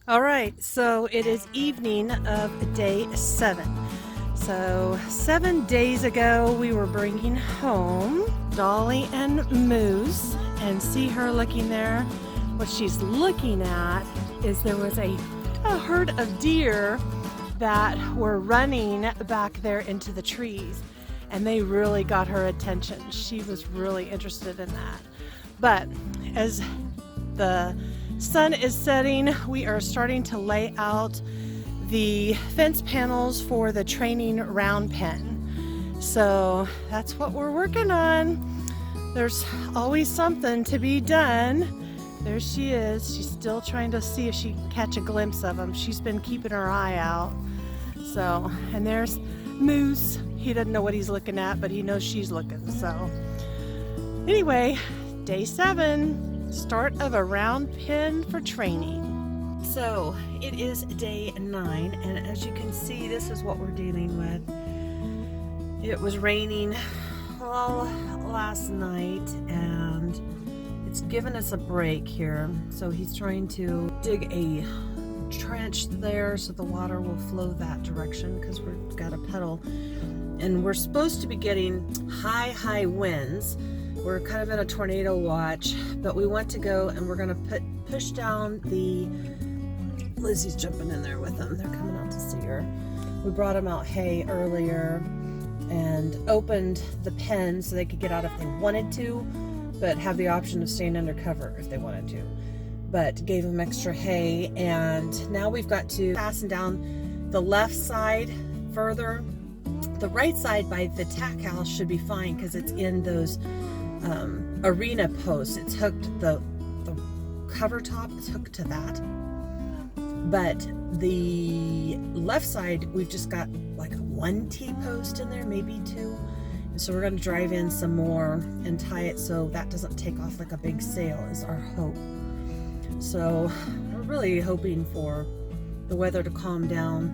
All right, so it is evening of day 7. So 7 days ago, we were bringing home Dolly and Moose, and see her looking there. What she's looking at is there was a herd of deer that were running back there into the trees, and they really got her attention. She was really interested in that. But as the sun is setting, we are starting to lay out the fence panels for the training round pen. So that's what we're working on. There's always something to be done. There she is. She's still trying to see if she can catch a glimpse of him. She's been keeping her eye out. So, and there's Moose. He doesn't know what he's looking at, but he knows she's looking. So anyway, day 7. Start of a round pen for training. So it is day 9, and as you can see, this is what we're dealing with. It was raining last night, and it's given us a break here. So he's trying to dig a trench there so the water will flow that direction, because we've got a pedal, and we're supposed to be getting high winds. We're kind of in a tornado watch, but we want to go and we're going to push down the... Lizzie's jumping in there with them. They're coming out to see her. We brought them out hay earlier and opened the pen so they could get out if they wanted to, but have the option of staying under cover if they wanted to. But gave them extra hay, and now we've got to fasten down the left side further. The right side by the tack house should be fine because it's in those arena posts. It's hooked, the cover top is hooked to that, but the left side we've just got like 1 T-post in there, maybe 2, and so we're going to drive in some more and tie it so that doesn't take off like a big sail is our hope. So we're really hoping for the weather to calm down,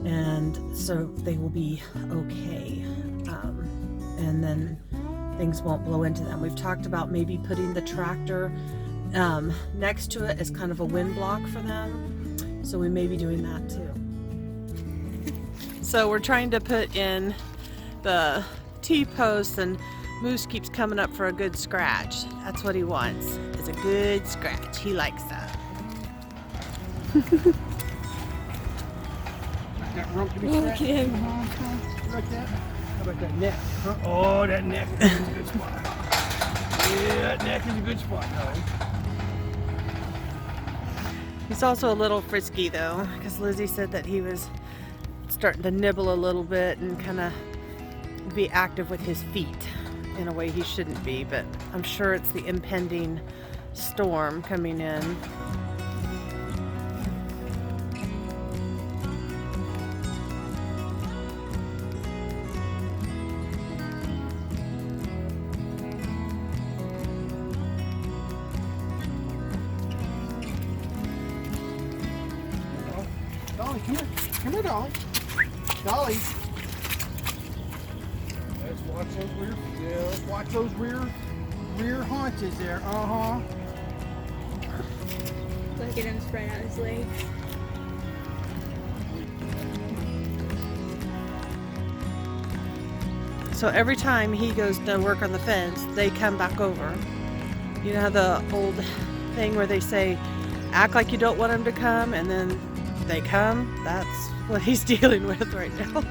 and so they will be okay, and then things won't blow into them. We've talked about maybe putting the tractor next to it as kind of a wind block for them, so we may be doing that too. So we're trying to put in the T-posts, and Moose keeps coming up for a good scratch. That's what he wants, is a good scratch. He likes that. That rump to be scratched. Like that. How about that neck? Huh? Oh, that neck is a good spot. Yeah, that neck is a good spot, Dolly. He's also a little frisky though, because Lizzie said that he was starting to nibble a little bit and kind of be active with his feet in a way he shouldn't be, but I'm sure it's the impending storm coming in. Dolly, come here. Come here, Dolly. Dolly. Let's watch those rear. Yeah, let's watch those rear haunches there. Look at him spread out his legs. So every time he goes to work on the fence, they come back over. You know how the old thing where they say, act like you don't want them to come, and then they come? That's what he's dealing with right now.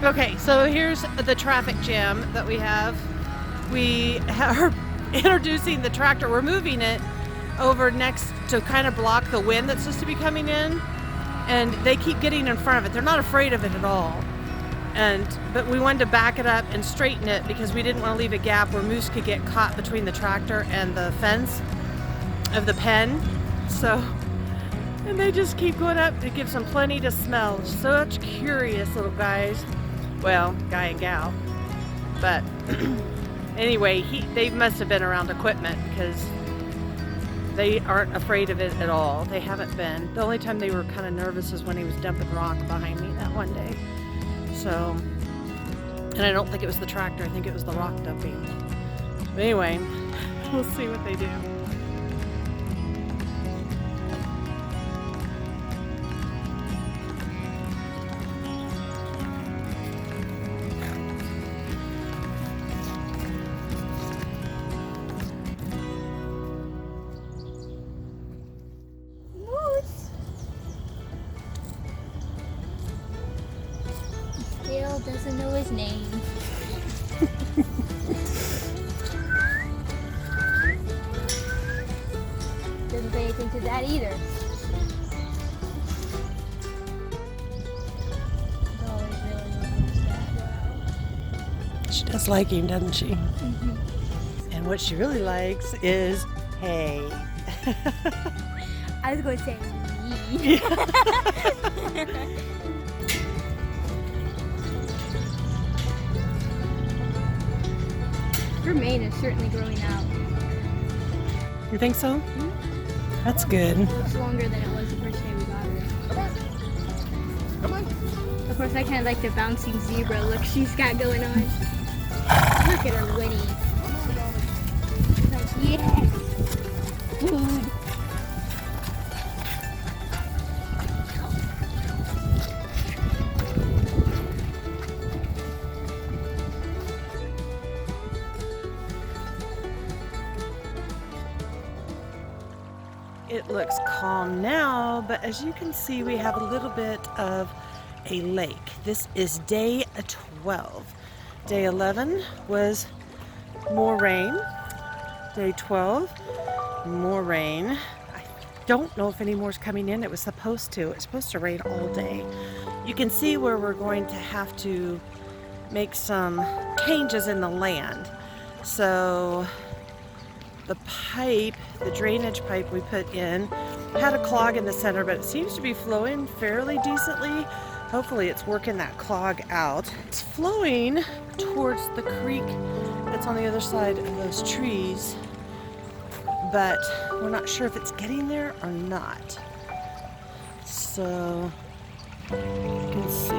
Okay, so here's the traffic jam that we have. We are introducing the tractor. We're moving it over next to kind of block the wind that's supposed to be coming in, and they keep getting in front of it. They're not afraid of it at all. But we wanted to back it up and straighten it because we didn't want to leave a gap where Moose could get caught between the tractor and the fence of the pen. So, and they just keep going up. It gives them plenty to smell. Such curious little guys. Well, guy and gal. But anyway, they must have been around equipment because they aren't afraid of it at all. They haven't been. The only time they were kind of nervous is when he was dumping rock behind me that one day. So, and I don't think it was the tractor, I think it was the rock dumping. But anyway, we'll see what they do. Moose. Still doesn't know his name. Doesn't pay attention to that either. Dolly really loves that. She does like him, doesn't she? Mm-hmm. And what she really likes is hay. I was going to say me. Her mane is certainly growing out. You think so? That's good. It's longer than it was the first day we got her. Come on. Of course, I kind of like the bouncing zebra look she's got going on. Look at her whinny. Like, yes! Food! It looks calm now, but as you can see, we have a little bit of a lake. This is day 12. Day 11 was more rain. Day 12, more rain. I don't know if any more is coming in. It was supposed to. It's supposed to rain all day. You can see where we're going to have to make some changes in the land. So the pipe, the drainage pipe we put in, had a clog in the center, but it seems to be flowing fairly decently. Hopefully it's working that clog out. It's flowing towards the creek that's on the other side of those trees, but we're not sure if it's getting there or not. So you can see.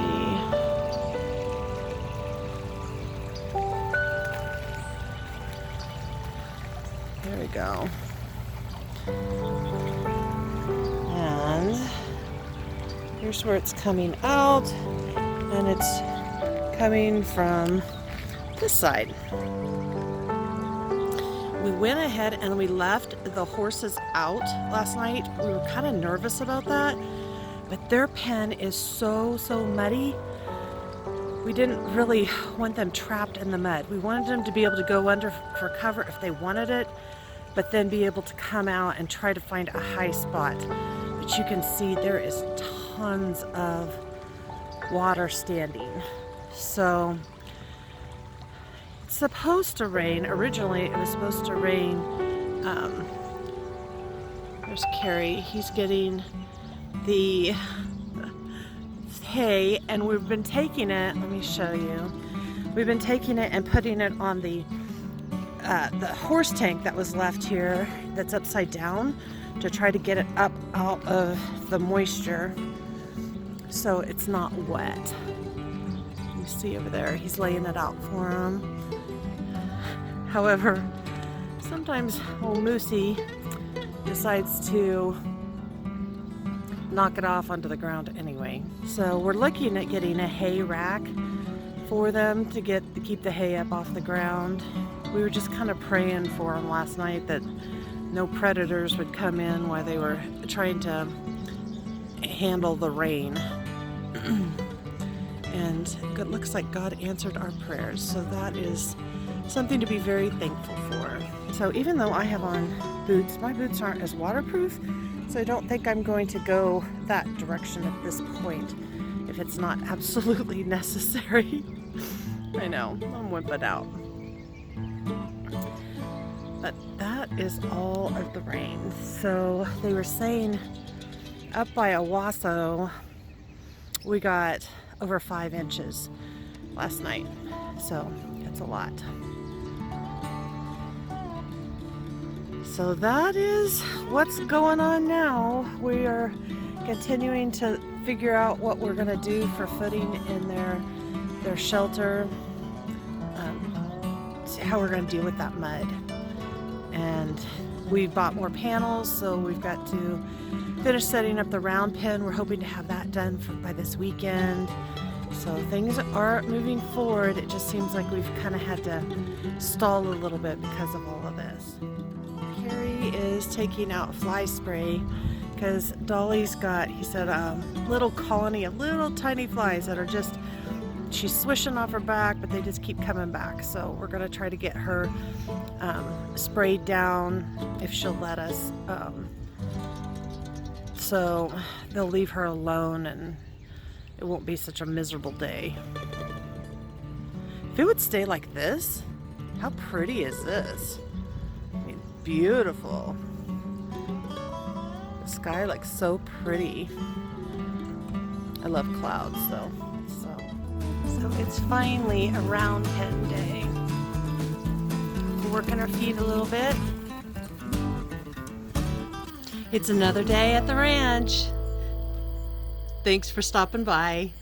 There we go. And here's where it's coming out, and it's coming from this side. We went ahead and we left the horses out last night. We were kind of nervous about that, but their pen is so muddy. We didn't really want them trapped in the mud. We wanted them to be able to go under for cover if they wanted it, but then be able to come out and try to find a high spot. But you can see there is tons of water standing. So it's supposed to rain. Originally it was supposed to rain. There's Carrie. He's getting the hay, and we've been taking it. Let me show you. We've been taking it and putting it on the horse tank that was left here that's upside down to try to get it up out of the moisture so it's not wet. You see over there, he's laying it out for him. However, sometimes old Moosey decides to knock it off onto the ground anyway. So we're looking at getting a hay rack for them to keep the hay up off the ground. We were just kind of praying for them last night that no predators would come in while they were trying to handle the rain. And it looks like God answered our prayers, so that is something to be very thankful for. So even though I have on boots, my boots aren't as waterproof, so I don't think I'm going to go that direction at this point if it's not absolutely necessary. I know, I'm wimping out. But that is all of the rain. So they were saying up by Owasso, we got over 5 inches last night. So it's a lot. So that is what's going on now. We are continuing to figure out what we're going to do for footing in their their shelter, see how we're going to deal with that mud. And we bought more panels, so we've got to finish setting up the round pen. We're hoping to have that done by this weekend. So things are moving forward. It just seems like we've kind of had to stall a little bit because of all of this. Carrie is taking out fly spray because Dolly's got, he said, a little colony of little tiny flies that are just, she's swishing off her back, but they just keep coming back. So we're going to try to get her sprayed down if she'll let us. So they'll leave her alone and it won't be such a miserable day. If it would stay like this, how pretty is this? I mean, beautiful. The sky looks so pretty. I love clouds though. So it's finally a round pen day. We're working our feet a little bit. It's another day at the ranch. Thanks for stopping by.